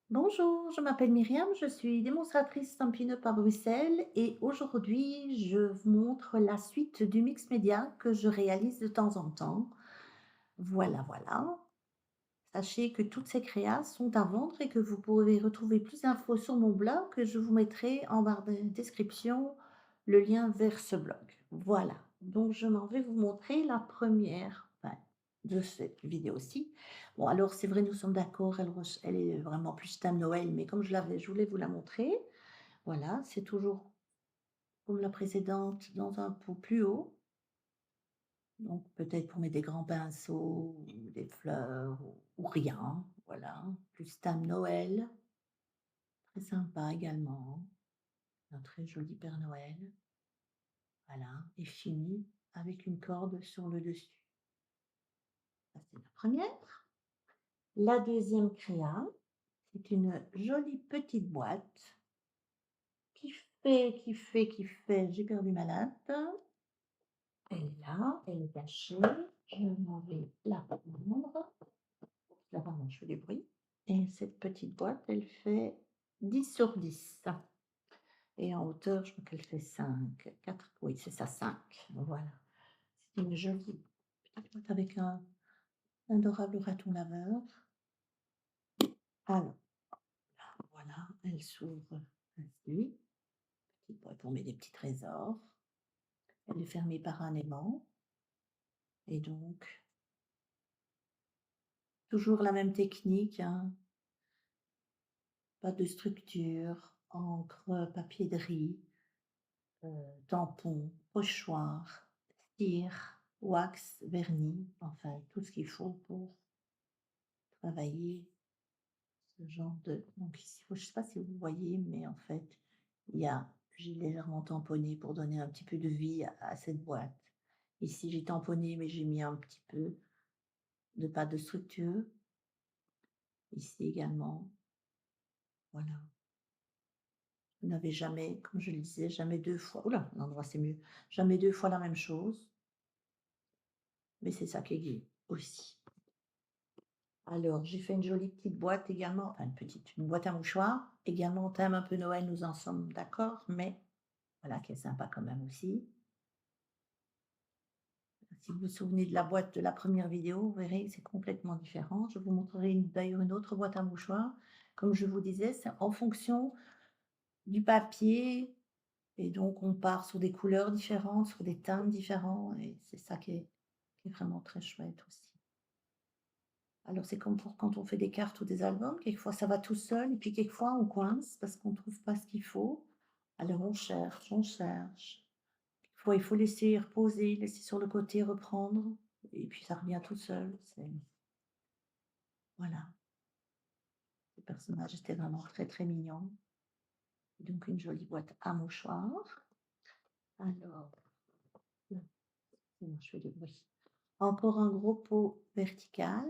Bonjour, je m'appelle Myriam, je suis démonstratrice Stampin' Up à Bruxelles et aujourd'hui je vous montre la suite du mix média que je réalise de temps en temps. Voilà, voilà. Sachez que toutes ces créas sont à vendre et que vous pouvez retrouver plus d'infos sur mon blog que je vous mettrai en barre de description le lien vers ce blog. Voilà, donc je m'en vais vous montrer la première de cette vidéo-ci. Bon, alors c'est vrai, nous sommes d'accord, elle est vraiment plus thème Noël, mais comme je voulais vous la montrer. Voilà, c'est toujours comme la précédente dans un pot plus haut. Donc peut-être pour mettre des grands pinceaux ou des fleurs ou rien, voilà. Plus thème Noël, très sympa également. Un très joli Père Noël, voilà, et fini avec une corde sur le dessus. Ça, c'est la première. La deuxième créa, c'est une jolie petite boîte qui fait j'ai perdu ma latte. Elle est là, elle est cachée. Je m'en vais la prendre. Là, pardon, je fais du bruit. Et cette petite boîte, elle fait 10/10. Et en hauteur, je crois qu'elle fait 5, 4, oui, c'est ça, 5. Voilà. C'est une jolie petite boîte avec un adorable raton laveur. Alors, voilà, elle s'ouvre ainsi. Petite boîte, on met des petits trésors. Elle est fermée par un aimant. Et donc, toujours la même technique, hein. Pas de structure, encre, papier de riz, tampon, pochoir, cire, wax, vernis, enfin tout ce qu'il faut pour travailler ce genre de donc ici, je ne sais pas si vous voyez, mais en fait, il y a j'ai légèrement tamponné pour donner un petit peu de vie à cette boîte. Ici, j'ai tamponné, mais j'ai mis un petit peu de pas de structure. Ici également, voilà. Vous n'avez jamais, comme je le disais, jamais 2 fois ouh là, l'endroit c'est mieux. Jamais 2 fois la même chose, mais c'est ça qui est gai aussi. Alors, j'ai fait une jolie petite boîte également, enfin une boîte à mouchoirs, également thème un peu Noël, nous en sommes d'accord, mais voilà, qui est sympa quand même aussi. Si vous vous souvenez de la boîte de la première vidéo, vous verrez que c'est complètement différent. Je vous montrerai d'ailleurs une autre boîte à mouchoirs. Comme je vous disais, c'est en fonction du papier et donc on part sur des couleurs différentes, sur des teintes différents et c'est ça qui est vraiment très chouette aussi. Alors c'est comme pour quand on fait des cartes ou des albums, quelquefois ça va tout seul et puis quelquefois on coince parce qu'on ne trouve pas ce qu'il faut. Alors on cherche, on cherche. Quelquefois il faut laisser reposer, laisser sur le côté, reprendre et puis ça revient tout seul. C'est voilà, le personnage était vraiment très, très mignon. Donc une jolie boîte à mouchoirs. Alors, excusez-moi, je fais du bruit. Encore un gros pot vertical.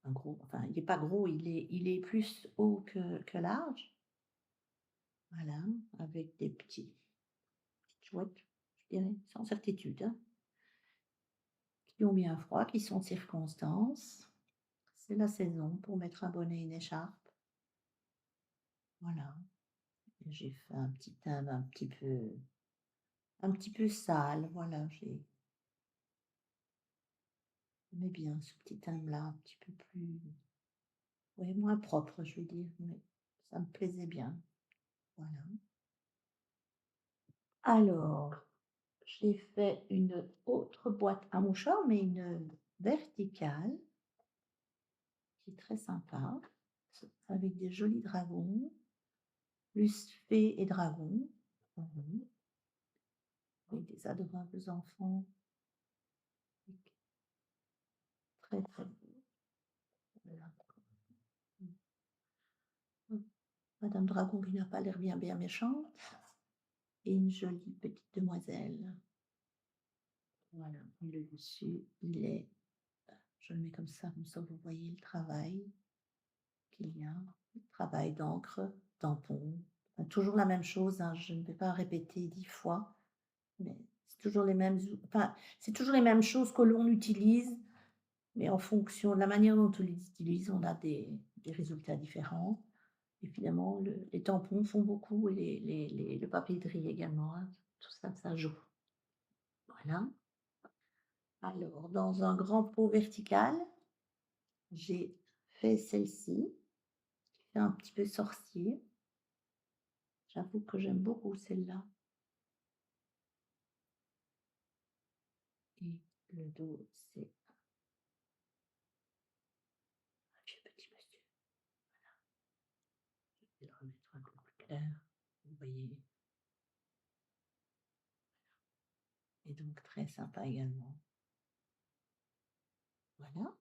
Un gros, enfin il est pas gros, il est plus haut que large. Voilà, avec des petites chouettes, je dirais, sans certitude, hein, qui ont bien froid, qui sont de circonstance. C'est la saison pour mettre un bonnet et une écharpe. Voilà. Et j'ai fait un petit thème un petit peu sale, voilà, j'aimais bien ce petit thème-là, un petit peu plus, ouais, moins propre, je veux dire, mais ça me plaisait bien. Voilà. Alors, j'ai fait une autre boîte à mouchoirs, mais une verticale, qui est très sympa, avec des jolis dragons, plus fées et dragons, avec des adorables enfants, très très beaux. Voilà. Madame Dragon qui n'a pas l'air bien bien méchante, et une jolie petite demoiselle. Voilà, et le dessus, je le mets comme ça vous voyez le travail qu'il y a. Travail d'encre, tampon, toujours la même chose, hein, je ne vais pas répéter 10 fois, mais c'est toujours les mêmes c'est toujours les mêmes choses que l'on utilise, mais en fonction de la manière dont on les utilise, on a des résultats différents. Évidemment, les tampons font beaucoup et le papier de riz également, hein. Tout ça, ça joue. Voilà. Alors, dans un grand pot vertical, j'ai fait celle-ci, qui fait un petit peu sorcier. J'avoue que j'aime beaucoup celle-là. Et le dos, c'est un vieux petit monsieur. Je vais le remettre un peu plus clair. Vous voyez, et donc très sympa également. Voilà.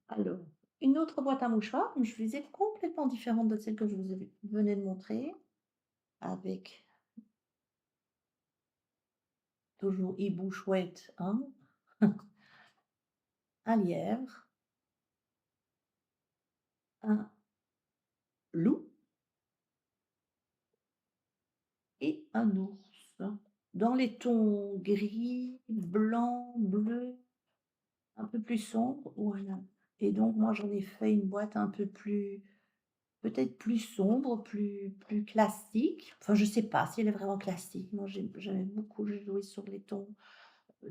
Alors, une autre boîte à mouchoirs, comme je vous disais, complètement différente de celle que je vous venais de montrer, avec toujours hibou chouette, hein, un lièvre, un loup et un ours. Dans les tons gris, blanc, bleu, un peu plus sombre, voilà. Et donc moi j'en ai fait une boîte un peu plus, peut-être plus sombre, plus classique. Enfin je sais pas si elle est vraiment classique. Moi j'aimais beaucoup jouer sur les tons,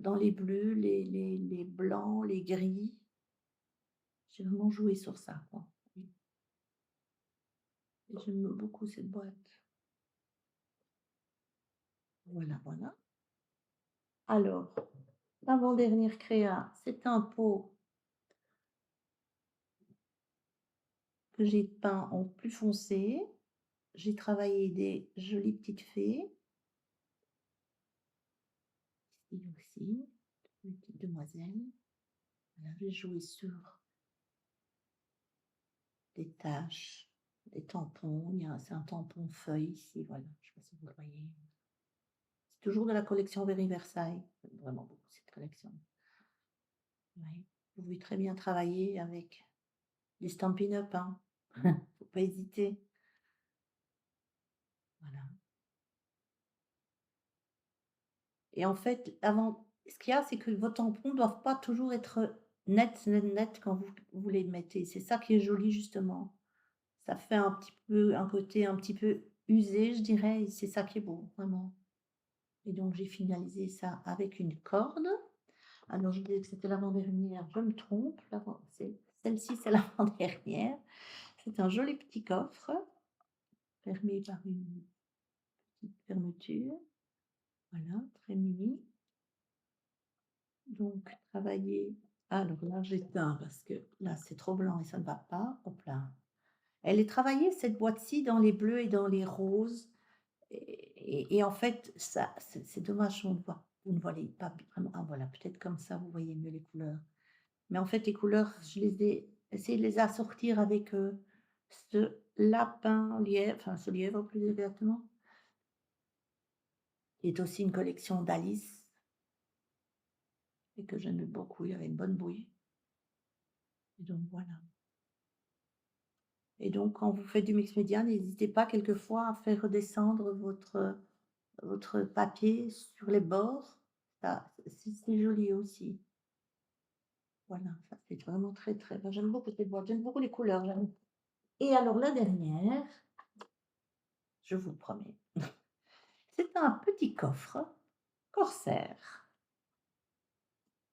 dans les bleus, les blancs, les gris. J'ai vraiment joué sur ça, quoi. Et j'aime beaucoup cette boîte. Voilà, voilà. Alors, l'avant-dernière créa, c'est un pot que j'ai peint en plus foncé. J'ai travaillé des jolies petites fées, ici aussi, une petite demoiselle. Voilà, j'ai joué sur des taches, des tampons. C'est un tampon feuille ici, voilà. Je ne sais pas si vous le voyez. C'est toujours de la collection Very Versailles. J'aime vraiment beaucoup cette collection. Oui. Vous pouvez très bien travailler avec du Stampin' Up, hein. Faut pas hésiter. Voilà. Et en fait, avant, ce qu'il y a, c'est que vos tampons ne doivent pas toujours être net quand vous les mettez. C'est ça qui est joli justement. Ça fait un petit peu un côté un petit peu usé, je dirais, et c'est ça qui est beau, vraiment. Et donc j'ai finalisé ça avec une corde. Alors je disais que c'était l'avant-dernière, je me trompe, c'est celle-ci, c'est l'avant-dernière. C'est un joli petit coffre, fermé par une petite fermeture. Voilà, très mimi. Donc travailler, alors là j'éteins parce que là c'est trop blanc et ça ne va pas. Hop là. Elle est travaillée cette boîte-ci dans les bleus et dans les roses et en fait ça c'est dommage, vous ne voyez pas vraiment, ah voilà, peut-être comme ça vous voyez mieux les couleurs. Mais en fait les couleurs, je les ai essayé de les assortir avec, ce lapin lièvre, enfin ce lièvre plus exactement, qui est aussi une collection d'Alice et que j'aime beaucoup, il y avait une bonne bouille et donc voilà. Et donc quand vous faites du mix média, n'hésitez pas quelquefois à faire redescendre votre papier sur les bords. Ça, c'est joli aussi. Voilà, ça c'est vraiment très, très enfin, j'aime beaucoup cette boîte, j'aime beaucoup les couleurs, j'aime. Et alors la dernière, je vous le promets, c'est un petit coffre corsaire,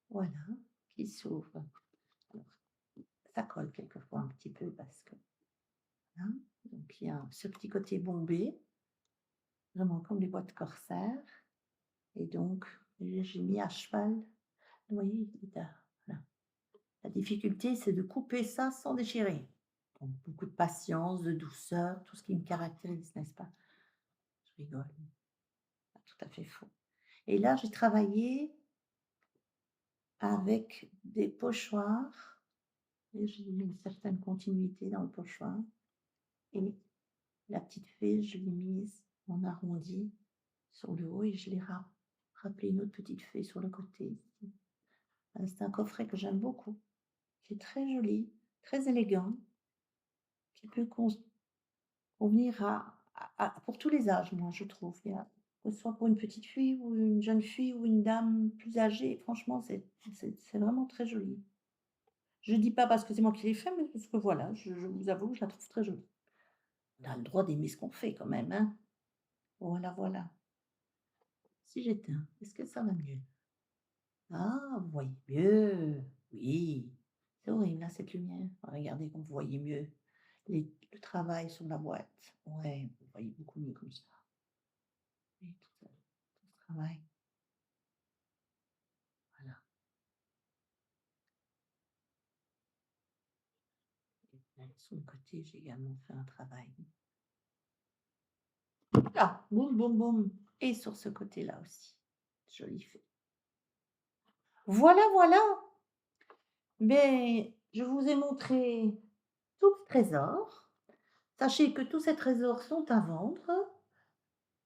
voilà, qui s'ouvre. Alors, ça colle quelquefois un petit peu parce que voilà, donc il y a ce petit côté bombé, vraiment comme les boîtes corsaires. Et donc, j'ai mis à cheval, vous voyez, voilà. La difficulté, c'est de couper ça sans déchirer. Donc, beaucoup de patience, de douceur, tout ce qui me caractérise, n'est-ce pas? Je rigole, pas tout à fait faux. Et là, j'ai travaillé avec des pochoirs, et j'ai mis une certaine continuité dans le pochoir. Et la petite fée, je l'ai mise en arrondi sur le haut et je l'ai rappelé une autre petite fée sur le côté ici. C'est un coffret que j'aime beaucoup, qui est très joli, très élégant, qui peut convenir pour tous les âges, moi, je trouve. Que ce soit pour une petite fille ou une jeune fille ou une dame plus âgée, franchement, c'est vraiment très joli. Je dis pas parce que c'est moi qui l'ai fait, mais parce que voilà, je vous avoue que je la trouve très jolie. On a le droit d'aimer ce qu'on fait quand même, hein. Voilà, voilà. Si j'éteins, est-ce que ça va mieux? Ah, vous voyez mieux. Oui. C'est horrible là, cette lumière. Regardez comme vous voyez mieux le travail sur la boîte. Ouais, vous voyez beaucoup mieux comme ça. Et tout ce travail, voilà. Et sur le côté, j'ai également fait un travail. Ah, boum, boum, boum. Et sur ce côté-là aussi. Joli fait. Voilà, voilà. Ben, je vous ai montré tout le trésor. Sachez que tous ces trésors sont à vendre.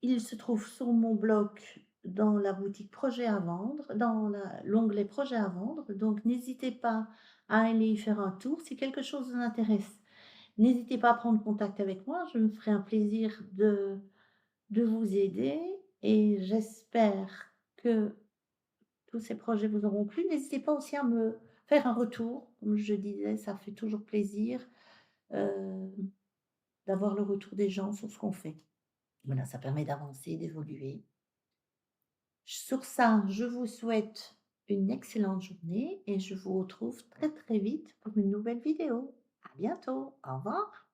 Ils se trouvent sur mon bloc dans la boutique projets à vendre, dans l'onglet projets à vendre. Donc, n'hésitez pas à aller y faire un tour. Si quelque chose vous intéresse, n'hésitez pas à prendre contact avec moi. Je me ferai un plaisir de vous aider et j'espère que tous ces projets vous auront plu. N'hésitez pas aussi à me faire un retour. Comme je disais, ça fait toujours plaisir euh, d'avoir le retour des gens sur ce qu'on fait. Voilà, ça permet d'avancer, d'évoluer. Sur ça, je vous souhaite une excellente journée et je vous retrouve très très vite pour une nouvelle vidéo. À bientôt. Au revoir.